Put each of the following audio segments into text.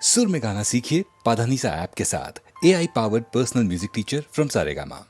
सुर में गाना सीखिए पाधानीसा ऐप के साथ। AI powered personal music teacher from Saregama.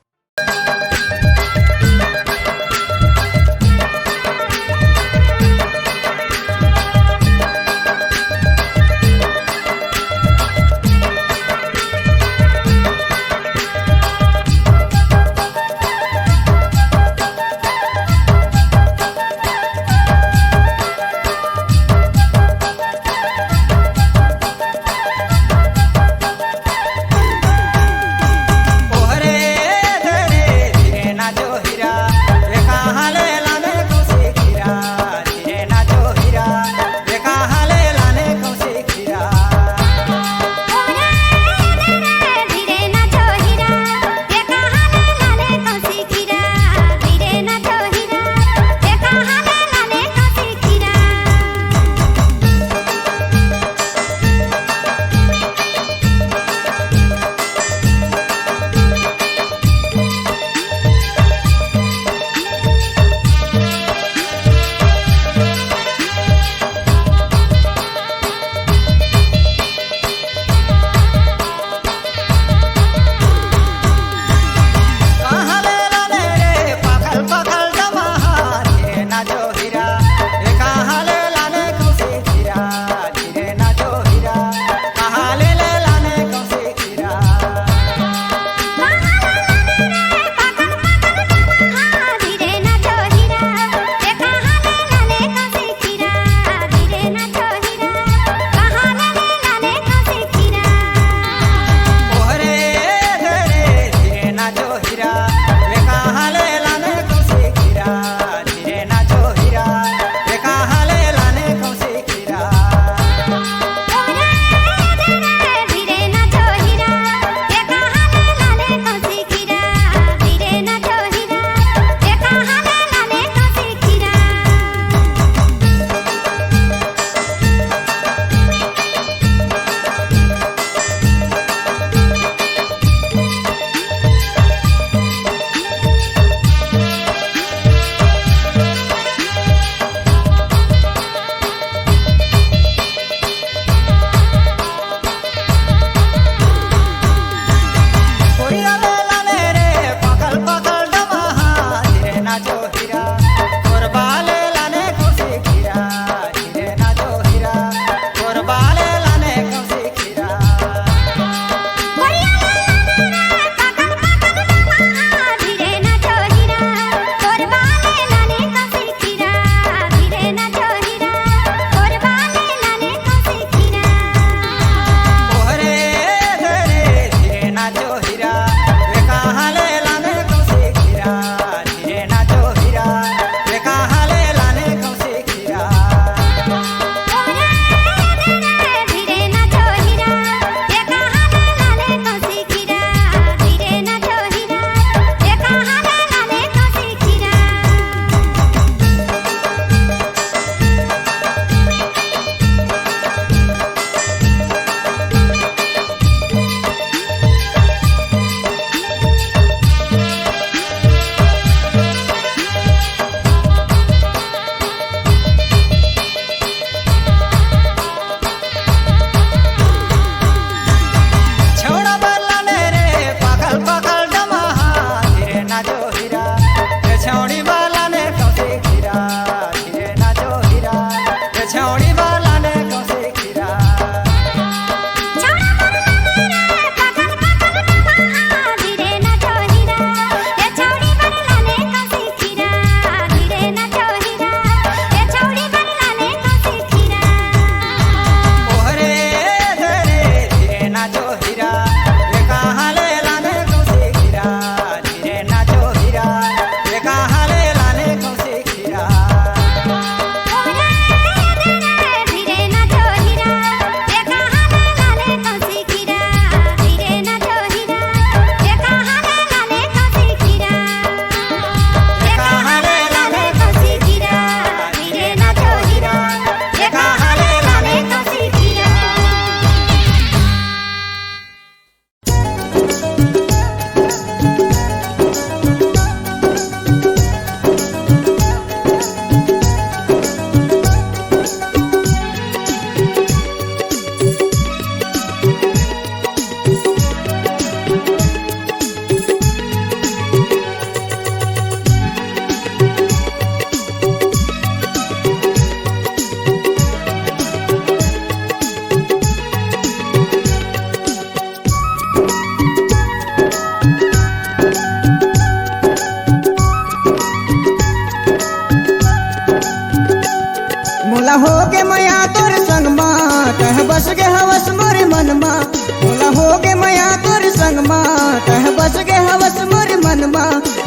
हो गे मया तोर संग मा तह बस गे हवस मोर मन मा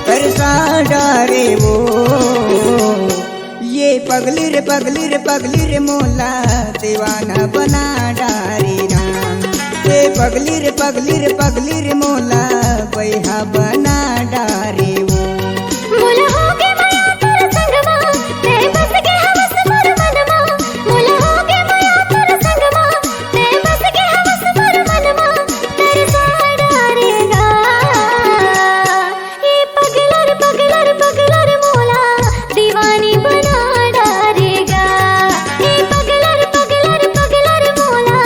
तरसा डारे वो ये पगली रे मोला दीवाना बना डारे ना ये पगली रे मोला बैहा बना डारे वो मोला हो गे मया तोर संग मा ते बस गे हवस मोर मन मा मोला हो गे मया तोर संग मा ते बस गे हवस मोर मन मा तरसा डारेगा ये पगलर मोला दीवानी बना डारेगा ये पगलर मोला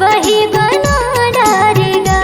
वही बना डारेगा।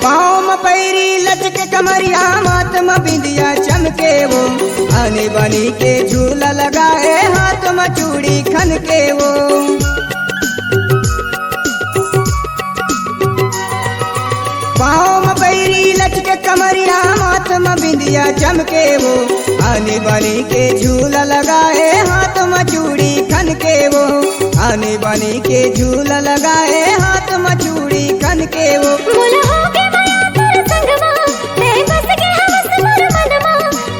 पाँव में पैरी लचके कमरिया माथ में बिंदिया चमके वो आने बनी के झूला लगाए हाथ में चूड़ी खन के वो पाँव में पैरी लचके कमरिया माथ में बिंदिया चमके वो आने बनी के झूला लगाए हाथ में चूड़ी खन के वो आने बनी के झूला लगाए हाथ में चूड़ी खन के वो मोला हो गे मया तोर संग मा ते बस गे हवस मोर मन मा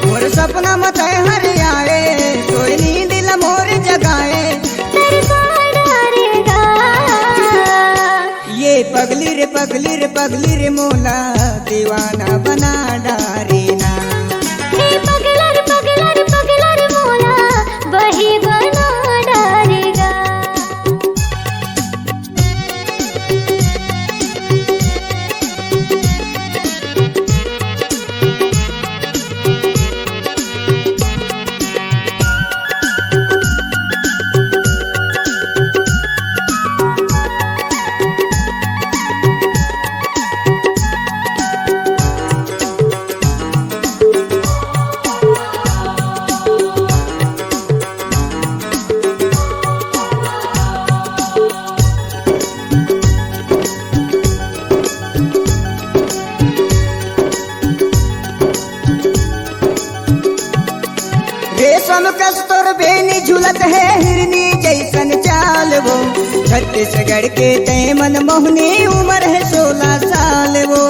मोर सपना मत हर आए कोई नींद ला मोर जगाए तरसा डारेगा ये पगली रे मोला दीवाना बना डारे ना हे पगलर मोला वही बना डारेगा। रेशम कस्तूर बेनी झूलत है हिरनी जैसन चाल वो छत्तीसगढ़ के तय मन मोहनी उम्र है 16 साल वो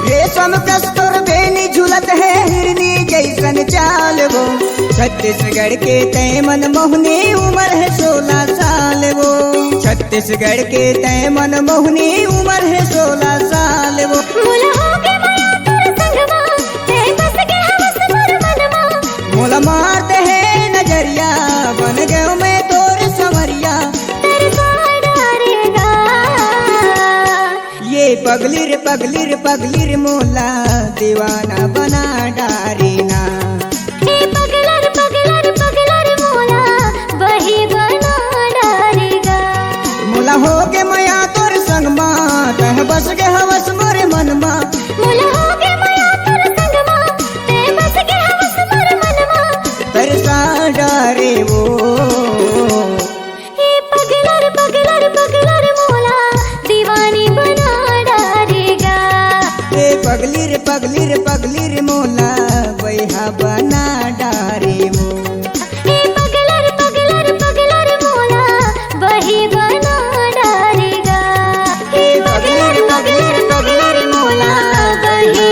रेशम कस्तूर बेनी झूलत है हिरनी जैसन चाल वो छत्तीसगढ़ के तय मन मोहनी उम्र है 16 साल वो छत्तीसगढ़ के तय मन मोहनी उम्र है 16 साल वो मोला हो गे मया तोर संग मा ते बस गे हवस मोर मन मा मोला मारते है नजरिया बन गयो मैं तोर संवरिया तरसा डारेगा ये पगली रे मोला दीवाना बना डारे ना हे पगलर मोला वही बना डारेगा। मोला हो गे मया तोर संग मा तह बस गे हवस मोरे मन मा मोला हो गे मया तोर संग मा ते बस गे हवस मोर मन मा तरसा डारे वो हे पगलर मोला दीवानी बना डारेगा। ये पगली रे मोला बैहा बना डारे वो हे पगलर मोला वही बना डारेगा। हे पगलर मोला वही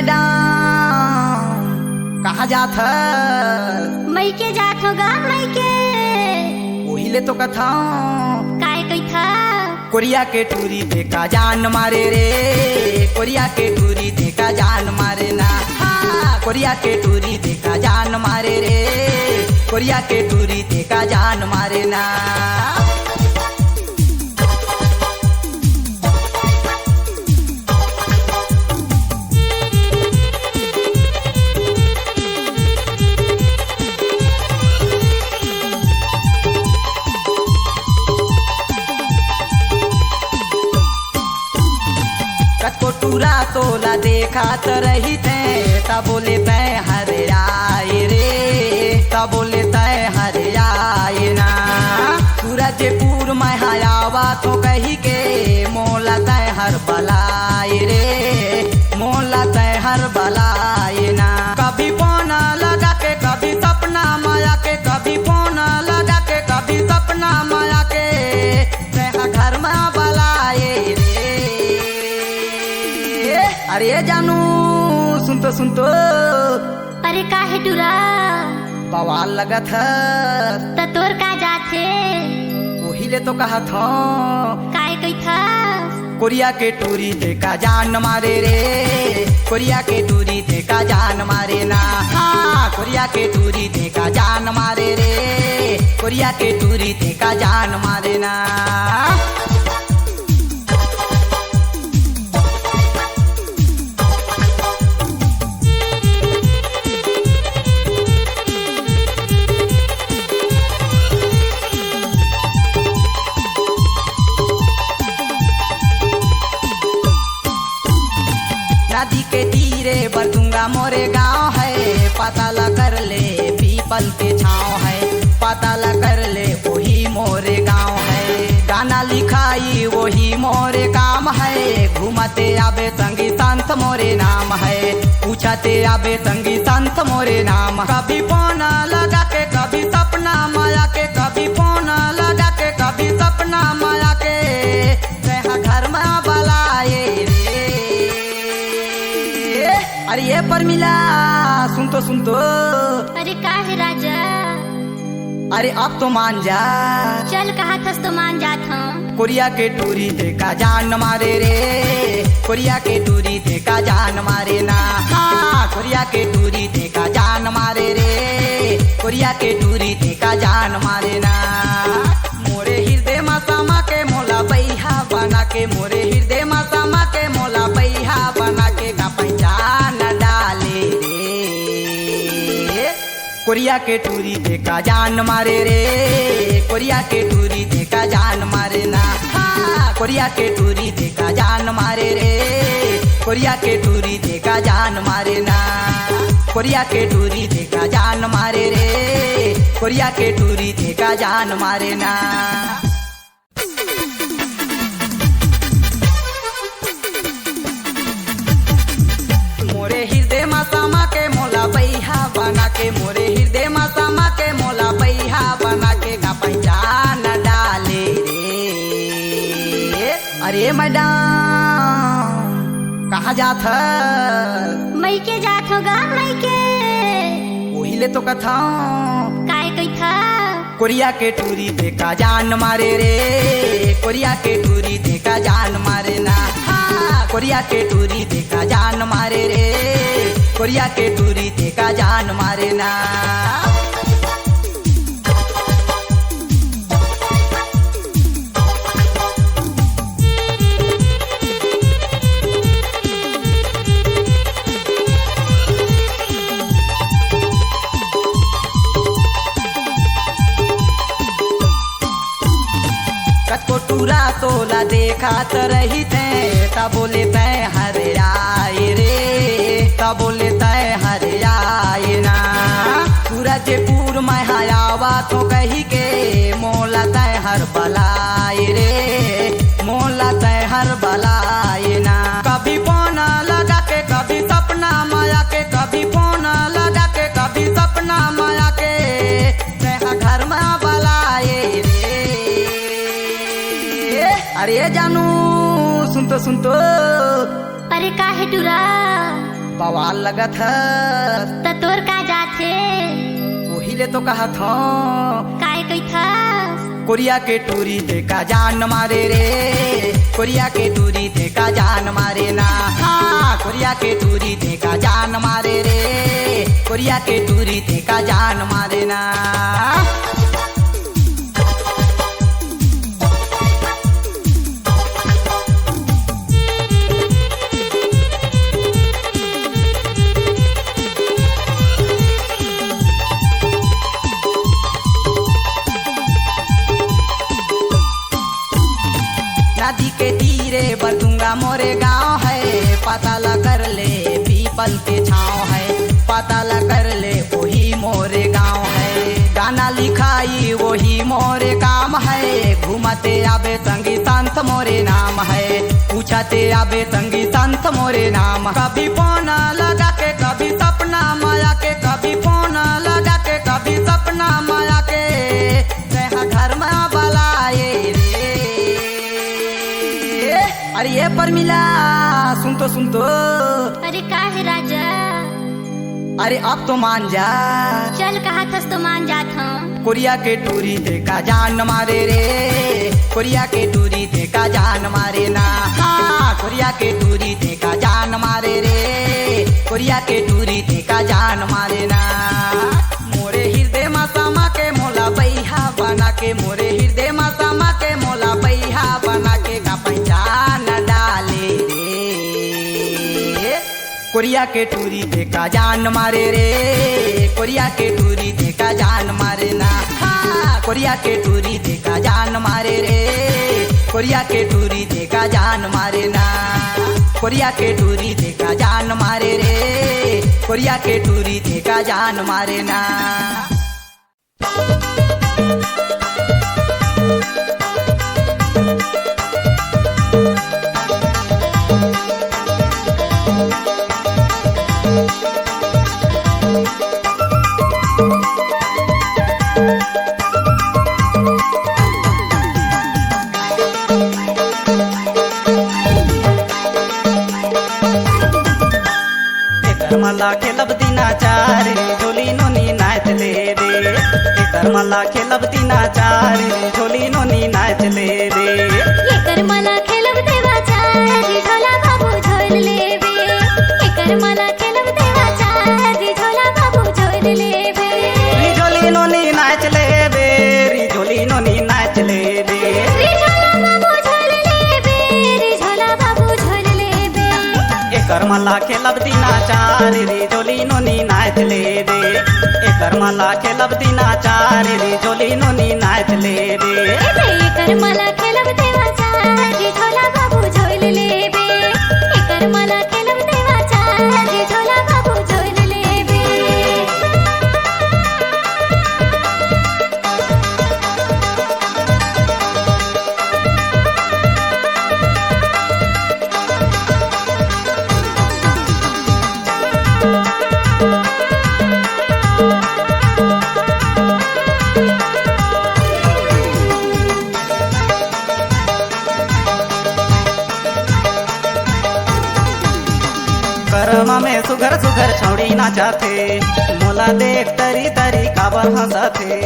मैडम कहाँ जात है? मई के जात होगा मई के वही ले तो कथा काय कही था कोरिया के टूरी देखा जान मारे रे, कोरिया के टूरी देखा जान मारे ना। हाँ, कोरिया के टूरी देखा जान मारे रे, कोरिया के टूरी देखा जान मारे ना। टूरा तोला देखा तो रही थे तब बोले तय हरे आए रे, तब बोले तय हरे आए ना। सूरज पूर में हयावा तो कही के मोला तय हर बलाए रे, मोला तय हर बलाए ना। कभी फोन लगा के कभी सपना माया के, कभी फोन लगा के कभी सपना माया के, तय घर में बलाए रे। अरे जानू सुन तो अरे काहे टूरा बवाल लगत है त तोर का जाथे वही ले तो कहा था काय कही था कोरिया के टूरी देखा जान मारे रे, कोरिया के टूरी देखा जान मारे ना। हाँ, कोरिया के टूरी देखा जान मारे रे, कोरिया के टूरी देखा जान मारे ना। नदी के तीरे बरदुंगा मोरे गांव है, पता ल कर ले पीपल के छाँव है, पता ल कर ले वही मोरे गांव है। गाना लिखाई वही मोरे काम है, घूमते आबे संगी संत मोरे नाम है, पूछते आबे संगी संत मोरे नाम। कभी फोन लगा के कभी सपना माया के, कभी फोन लगा के कभी सपना माया के, घर में बलाए रे। अरे ये परमिला सुन तो अरे काहे राजा अरे अब तो मान जा, चल कहा थस तो मान जात हम। कोरिया के टूरी देखा जान मारे रे, कोरिया के टूरी देखा जान मारे ना। हाँ, कोरिया के टूरी देखा जान मारे रे, कोरिया के टूरी देखा जान मारे ना। मोरे हृदय में समा के मोला बैहा बना के, मोरे हृदय में समा के मोला बैहा बना के का पहचान डाले रे। कोरिया के टूरी देखा जान मारे रे, कोरिया के टूरी देखा जान मारे ना। हाँ, कोरिया के टूरी देखा जान मारे रे, कोरिया के टूरी देखा जान मारे ना। कोरिया के टूरी देखा जान मारे रे, कोरिया के टूरी देखा जान मारे ना। मोरे हृदय में समा के मोला बैहा बना के, मोरे हृदय में समा के मोला बैहा बना के का पहचान डाले रे। अरे मैडम कहाँ जात है? मई के जात होगा मई के वही ले तो कथा काय कही था कोरिया के टूरी देखा जान मारे रे, कोरिया के टूरी देखा जान मारे ना। हाँ, कोरिया के टूरी देखा जान मारे रे, कोरिया के टूरी देखा जान मारे ना। टूरा तोला देखा तो रही थे तब बोले तय हरे आए रे, तब बोले तय हरे आए ना। सूरज पूर में हयावा तो कही के मोला तय हर बलाए रे, मोला तय हर बलाए ना। कभी फोन लगा के कभी सपना माया के, कभी फोन लगा के कभी सपना माया के, तय घर में बलाए रे। अरे जानू सुन तो अरे काहे टूरा बवाल लगत है। त तोर का जात है? वही ले तो कहत हूँ। काहे कही था? कोरिया के टूरी देखा जान मारे रे, कोरिया के टूरी देखा जान मारे ना। हाँ, कोरिया के टूरी देखा जान मारे रे, कोरिया के टूरी देखा जान मारे ना। नदी के तीरे बरदुंगा मोरे गांव है, पता ल कर ले पीपल के छाँव है, पता ल कर ले वही मोरे गांव है। गाना लिखाई वही मोरे काम है, घूमते आबे संगी संत मोरे नाम है, पूछते आबे संगी संत मोरे नाम। कभी फोन लगा के कभी सपना माया के, कभी फोन लगा के कभी सपना माया के, घर में बलाए रे। अरे ये परमिला सुन तो। अरे काहे राजा? अरे अब तो मान जा। चल कहा थस तो मान जात हूँ। कोरिया के टूरी देखा जान मारे रे, कोरिया के टूरी देखा जान मारे ना। हाँ, कोरिया के टूरी देखा जान मारे रे, कोरिया के टूरी देखा जान मारे ना। मोरे हृदय में समा के मोला बैहा बना के, मोरे हृदय में समा के मोला बैहा बना के का पहचान डाले रे। कोरिया के टूरी देखा जान मारे रे, कोरिया के टूरी देखा जान मारे ना। हाँ, कोरिया के टूरी देखा जान मारे रे, कोरिया के टूरी देखा जान मारे ना। कोरिया के टूरी देखा जान मारे रे, कोरिया के टूरी देखा जान मारे ना। मला खेलब दिनाचार झोली नोनी नाच ले रे, एकर मला खेलब दिनाचार झोली नोनी नाच ले रे। एकर मला खेलब देवाचारी झोला बाबू झोल लेबे, एकर मला खेलब देवाचारी झोला बाबू झोल लेबे। झोली नोनी नाच ले बे, झोली नोनी नाच ले बे, झोला बाबू झोल लेबे, झोला बाबू झोल लेबे। एकर मला खेलब दिनाचार झोली नोनी नाच ले रे, एकर मला खेलब दिनाचार झोली नोनी नाच ले रे। एकर मला खेलब देवाचारी झोला बाबू झोल लेबे, एकर मला खेलब देवाचारी झोला बाबू झोल लेबे। करमा में सुघर सुघर छौड़ी नाचाथे, मोला देख तरी तरी काबर हंसथे।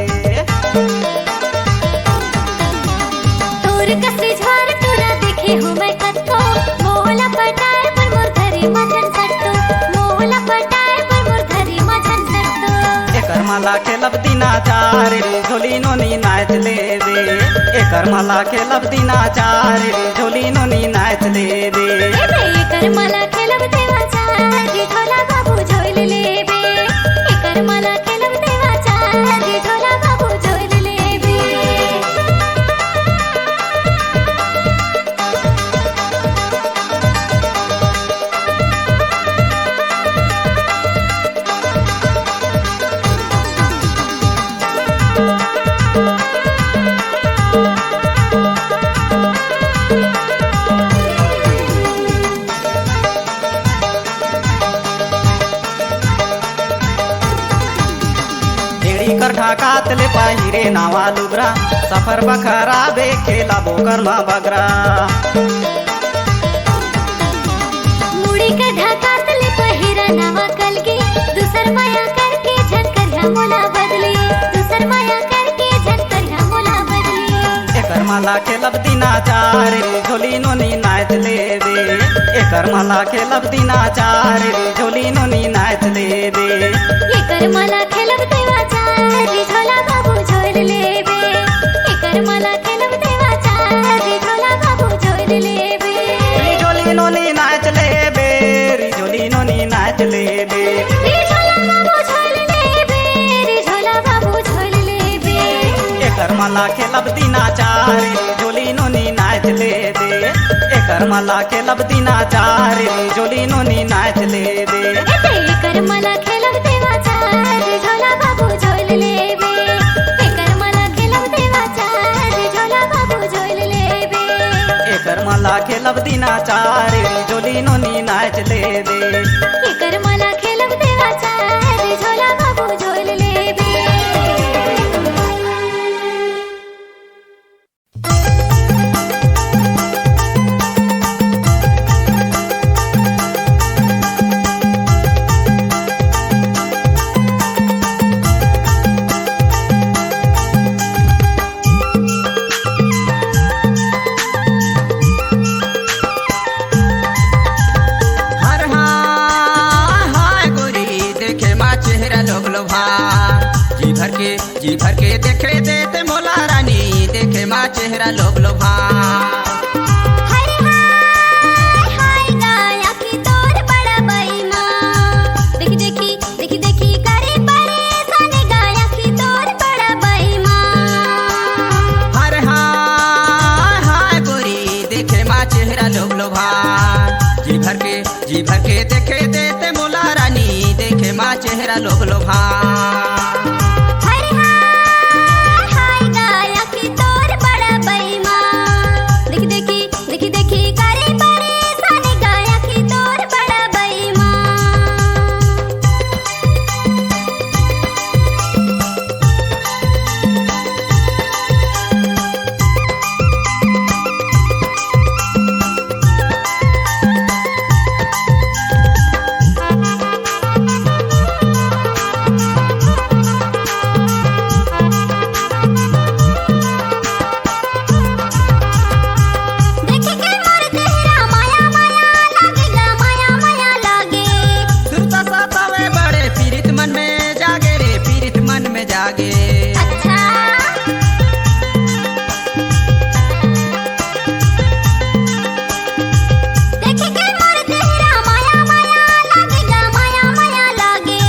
तोर कसरी झार तोरा देखे हूँ मैं कत्तो, मोला पटाए पर मोर धरी मजन सट्टो, मोला पटाए पर मोर धरी मजन सट्टो। एकर मला खेलब दिनाचार झोली नोनी नाच ले रे, एकर मला खेलब दिनाचार झोली नोनी नाच ले रे। एकर मला खेलब देवाचारी झोला बाबू झोल लेबे, एकर मला खेलब देवाचारी झोला बाबू झोल लेबे। कर ढाकात ले पाहिरे नावा लुगरा, सफर बखरा बे खेला बोकर मा बगरा। मुड़ी के ढाकात ले पहिरा माया करके झंकरिया मोला बदली, तू शर्माया करके झंकरिया मोला बदली। एकर माला खेलब दिना चार रे झोली नोनी नाच लेबे, एकर माला खेलब दिना चार रे झोली नोनी नाच लेबे। एकर माला खेलब देवा चार झोला बाबू झोल लेबे, एकर माला खेलब देवा चार झोला बाबू झोल लेबे। झोली नोनी नाच लेबे, झोली नोनी नाच लेबे। झोला बाबू झोल लेबे, झोला बाबू झोल लेबे। एकर माला खेलब दिना चार झोली नोनी नाच लेबे, एकर माला खेलब दिना चार झोली नोनी नाच लेबे। एकर माला खेलब देवा चार झोला बाबू झोल लेबे, एकर माला खेलब देवा चार झोला बाबू झोल लेबे। एकर माला खेलब दिना चार झोली नोनी नाच लेबे। एकर माला खेलब देवा चार झोला बाबू झोल लेबे। हर हाय गोरी देखे माँ चेहरा लोग लोभा, जी भर के देखे देते मोला रानी देखे माँ चेहरा लोग लोभा। हाय हाय हाय गाया की तोर बड़ा बेईमान, देखी देखी देखी देखी करे परेशान गाया की तोर बड़ा बेईमान। हर हाय गोरी देखे माँ चेहरा लोग लोभा, जी भर के देखे देते मोला रानी देखे माँ चेहरा लोग लोभा। हाय हाय हाय गाया की तोर बड़ा बेईमान, देखी देखी देखी देखी करे परेशान गाया की तोर बड़ा बेईमान। देखे के मोर तेरा माया माया लागेगा, माया माया लागे। सुरता सतावे बड़े पीरित मन में जागे रे पीरित मन में जागे। अच्छा देखे के मोर तेरा माया माया लागेगा, माया माया लागे।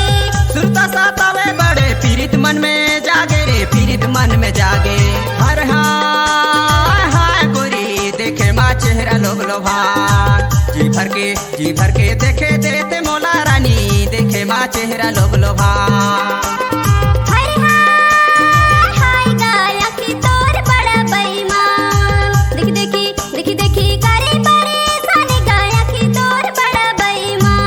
सुरता सतावे बड़े पीरित मन में जागे रे पीरित मन में जागे। हर हाय गोरी देखे माँ चेहरा लोग लोभा, जी भर के देखे देते मोला रानी देखे माँ चेहरा लोग लोभा। हाय हाय हाय गाया की तोर बड़ा बेईमान, देखी देखी देखी देखी करे परेशान गाया की तोर बड़ा बेईमान।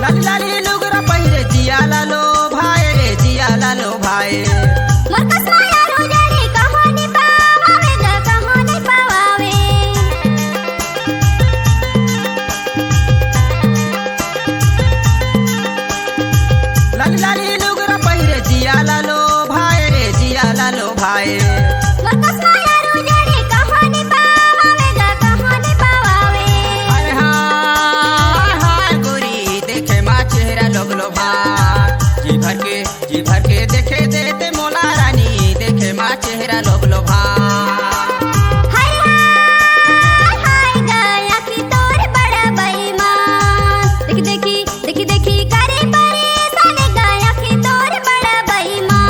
लाली लाली लुगरा पहिरे जिया लालो भाई रे जिया लालो भाई। मरकस माया रोजारी कहानी पावावेगा, कहानी पावावे। लाली लाली लुगरा पहिरे जिया लालो भाई रे जिया लालो भाई। मरकस माया रोजारी कहानी पावावेगा, कहानी पावावे। हाय हाय गोरी देखे माँ चेहरा लोग लोभा, जी भर के देखे देते मोला रानी देखे माँ चेहरा लोग लोभा। हाय हाय हाय गाया की तोर बड़ा बेईमान, देखी देखी देखी देखी करे परेशान गाया की तोर बड़ा बेईमान।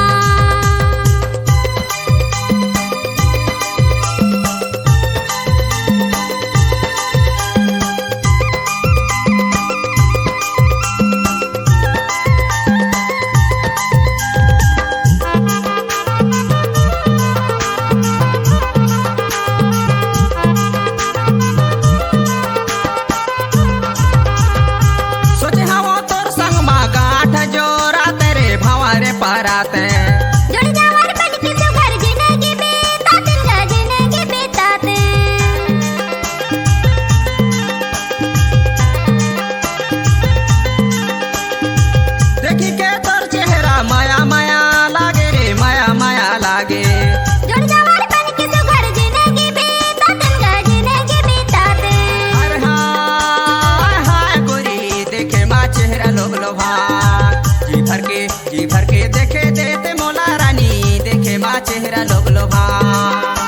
लोगलो भाग जी भर के देखे देते मोला रानी देखे माँ चेहरा लोगलो भाग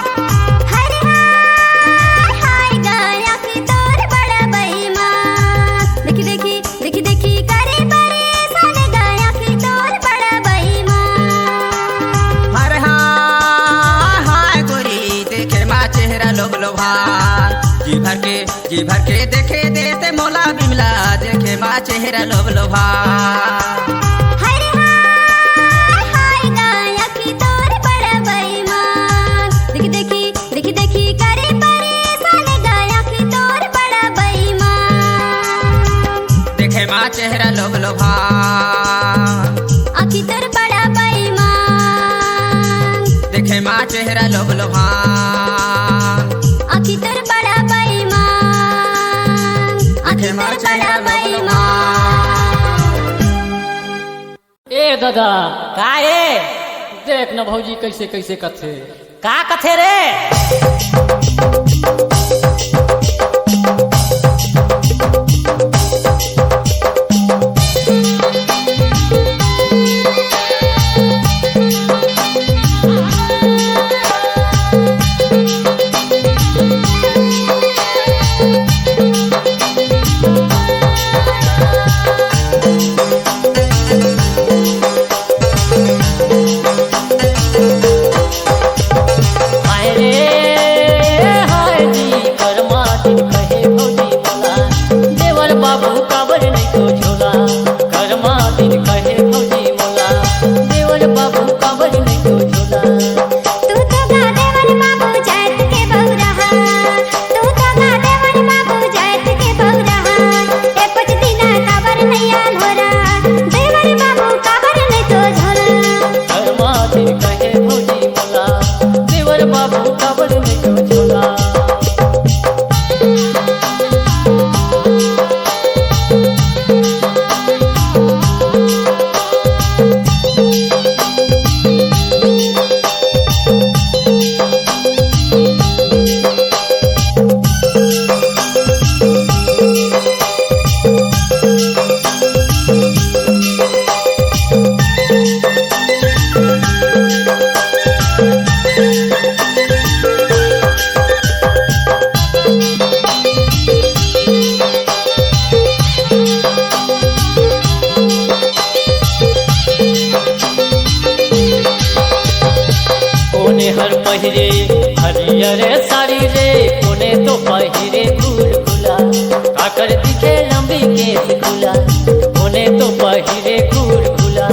हरे हाय गाया की तोर बड़ा बेईमान देखी देखी देखी देखी करे परेशान गाया की तोर बड़ा बेईमान हरे हाय गोरी देखे माँ चेहरा लोगलो भाग जी भर के देखे देते मोला बिमला देखे माँ चेहरा लोगलो भाग हरे हाय गाया की तोर बड़ा बेईमान देखी देखी देखी देखी करे परेशान गाया की तोर बड़ा बेईमान देखे माँ चेहरा लोगलो भाग आखी तोर बड़ा बेईमान देखे माँ चेहरा लोगलो भाग आखी तोर बड़ा बेईमान आखी तोर बड़ा बेईमान ए दादा का ए देख न भौजी कैसे कैसे कथे का कथे रे हाय रे हाय जी कर्मा दिन कहे भौजी बोला देवर बाबू काबर नहीं तो झोला कर्मा दिन कहे भौजी बोला देवर बाबू काबर नहीं तो झोला तू तो गा देवर बाबू जात के बहु रहा तू तो गा देवर बाबू जात के बहु रहा ए कुछ दिना काबर नहीं आल हो रहा देवर बाबू काबर नहीं तो झोला कर्मा दिन कहे भौजी बोला देवर बाबू काबर नहीं तो झोला कोने हर पहिरे हरियर साड़ी रे कोने तो पहिरे फूल खुला काकर दिखे लंबी केस खुला कोने तो पहिरे फूल खुला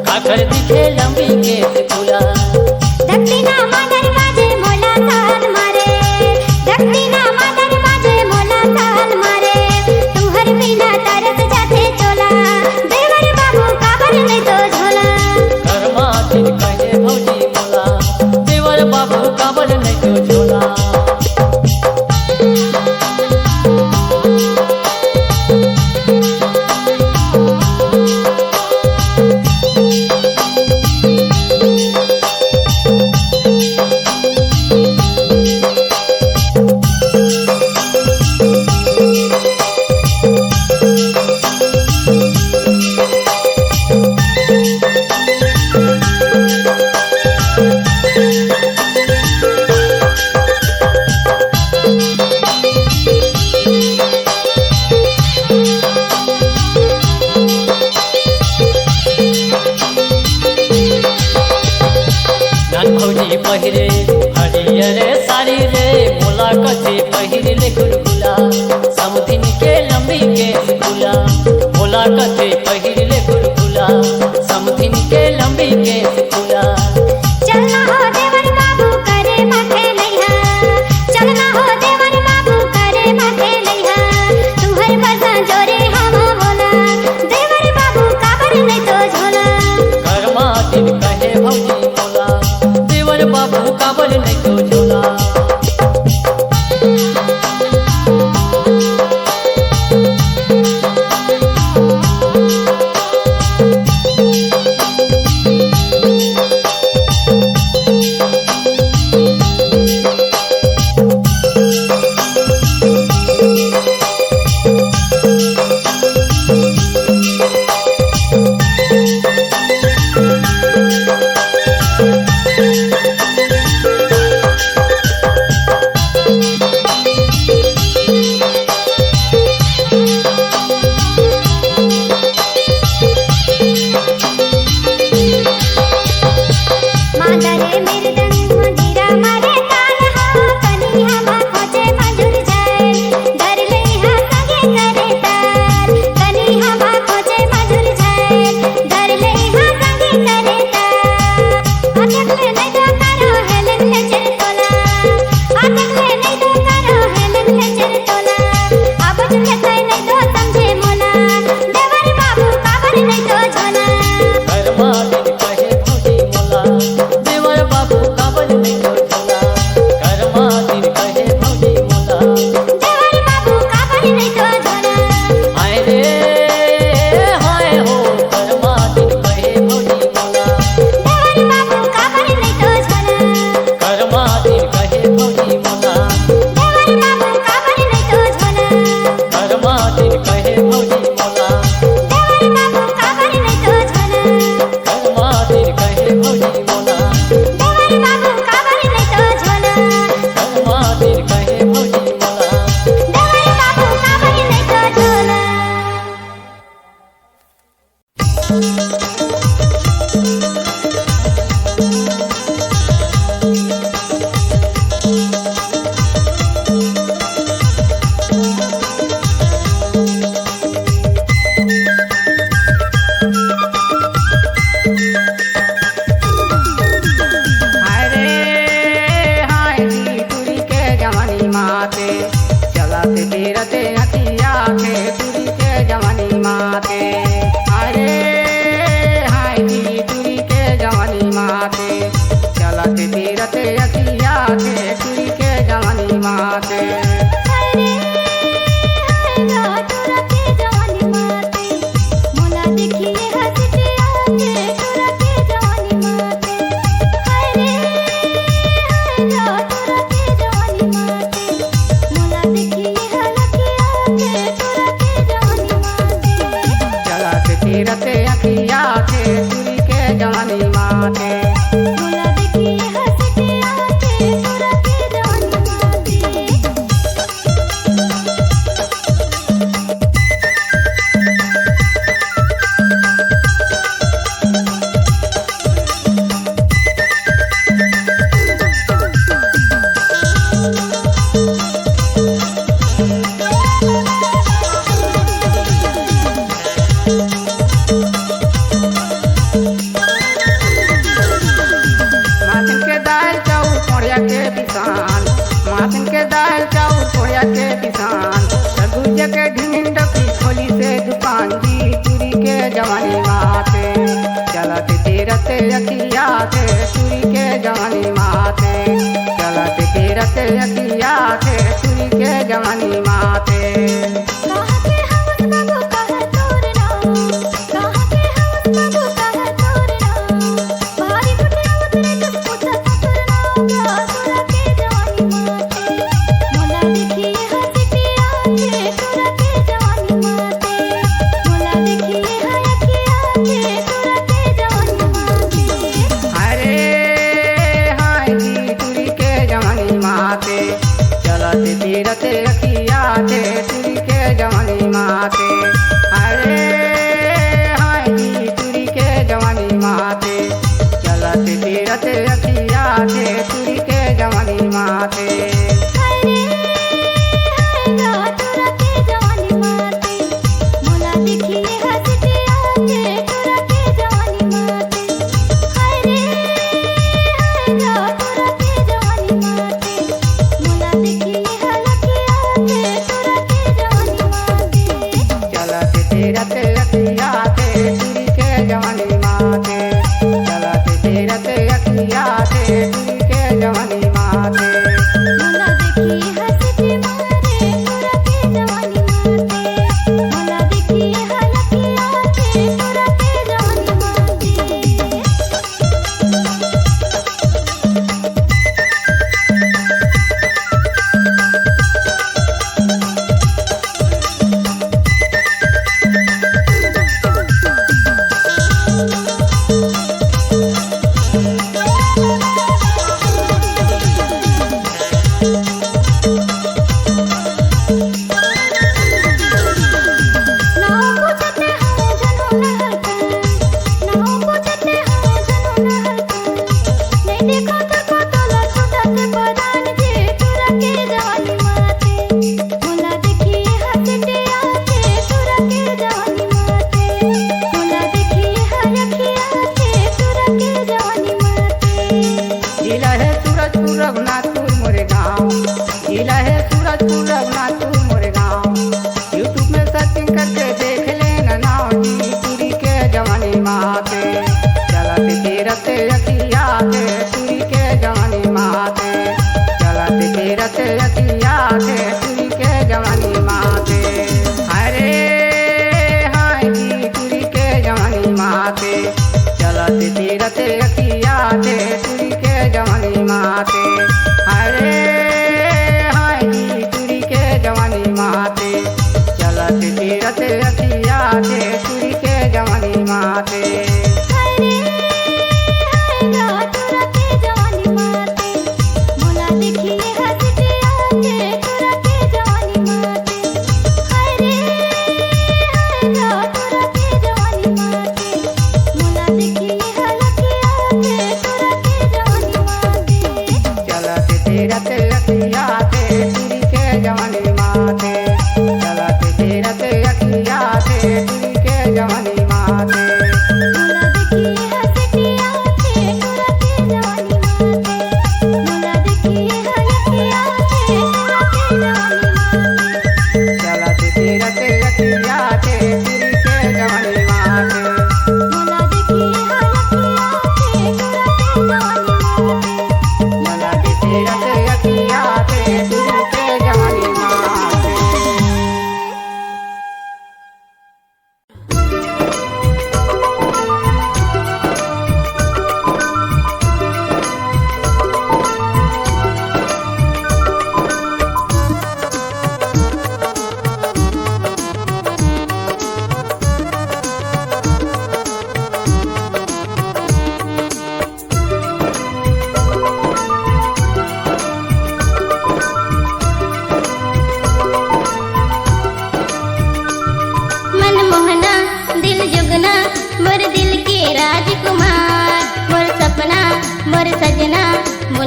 काकर दिखे लंबी केस खुला दक्षिणा मादर माझे मोला ताल मारे दक्षिणा मादर माझे मोला ताल मारे तू हर बिना तरस जाते चोला देवर बाबू काबर नहीं तो झोला कर्मा दिन कहे भौजी बोला देवर बाबू काबर नहीं तो झोला नान भौजी पहिरे हरियर साड़ी रे मोला कथे पहिरले गुलगुला समुदिन के लंबी केस खुला मोला कथे पहिरले गुलगुला समुदिन के लंबी केस खुला चलना हो देवर बाबू करे माथे लइहा चलना हो देवर बाबू करे माथे लइहा तू हर बरसा जोरे हम बोला देवर बाबू काबर नहीं तो झोला कर्मा दिन कहे भौजी बोला देवर बाबू काबर नहीं तो झोला माते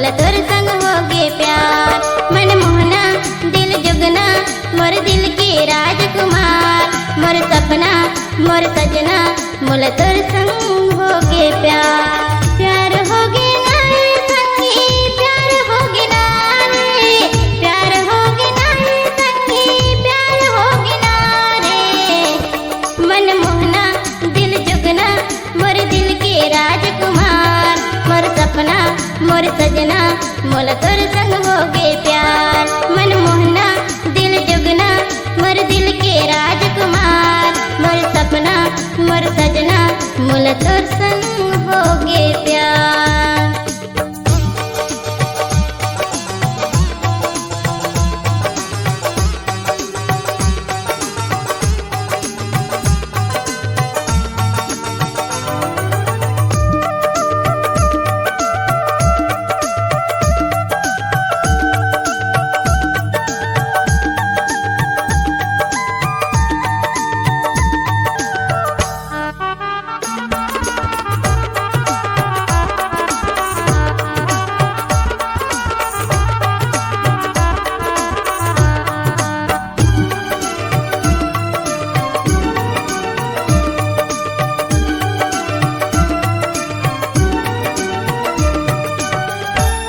मोला तोर संग होगे प्यार। मन मोहना दिल जुगना मोर दिल के राजकुमार, मोर सपना मोर सजना मोला तोर संग होगे प्यार। प्यार होगे ना रे संगी, प्यार होगे ना रे, प्यार होगे ना रे संगी, प्यार होगे ना रे। मन मोहना दिल जुगना मोर दिल के राजकुमार, मोर सपना मोर सजना मोला तोर संग होगे प्यार। मन मोहना दिल जुगना मोर दिल के राजकुमार, मोर सपना मोर सजना मोला तोर संग होगे प्यार।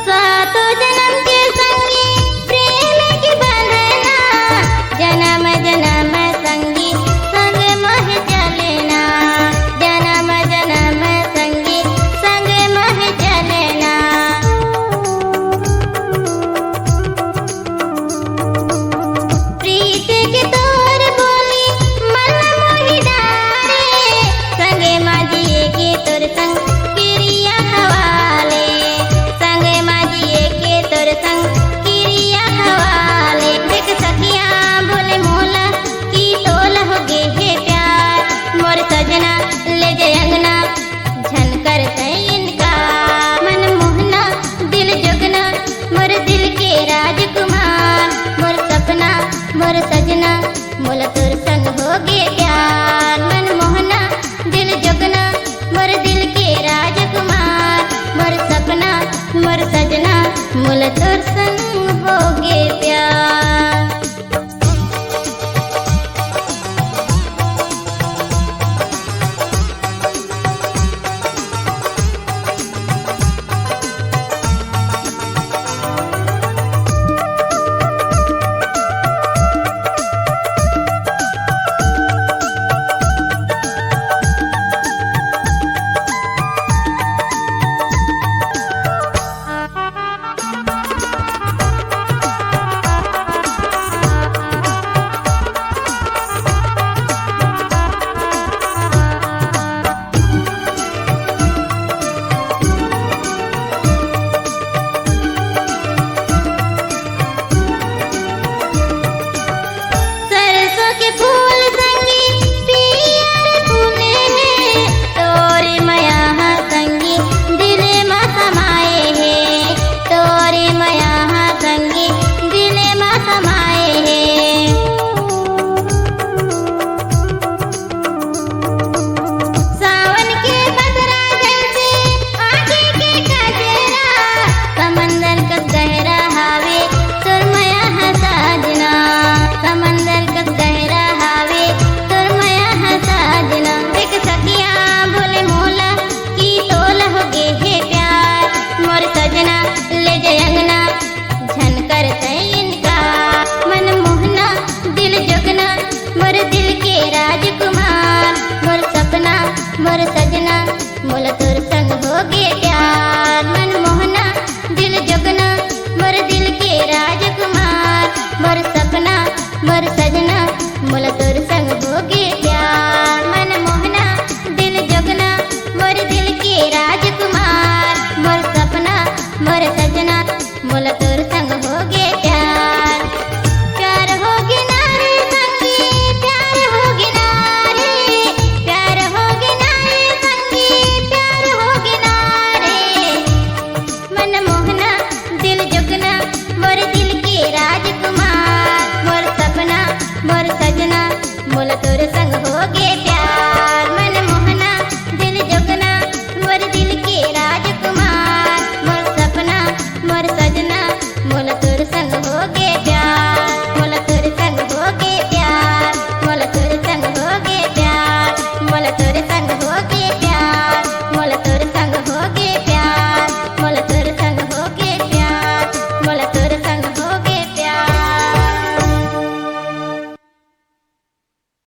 सातों जन्म के संगी प्रेम की बंधना, जन्म जन्म संगी संग मह चलना, जन्म जन्म संगी संग मह चलना। प्रीत की तोर बोली मन मोहि डारे, संगे माजिए के तोर संग क्रिया हवाले, संगे माजिए के तोर संग क्रिया हवाले। देख सखिया बोले मोला की तोल होगे हे प्यार, मोर सजना ले जे अंगना झनकर इनका। मन मोहना दिल जुगना मोर दिल के राजकुमार, मोर सपना मोर सजना मोला तोर संग होगे प्यार। मन मोहना दिल जुगना मोर दिल के राजकुमार, मोर सपना मोर सजना मोला तोर संग होगे प्यार। मोर सजना मोला तोर संग हो गे प्यार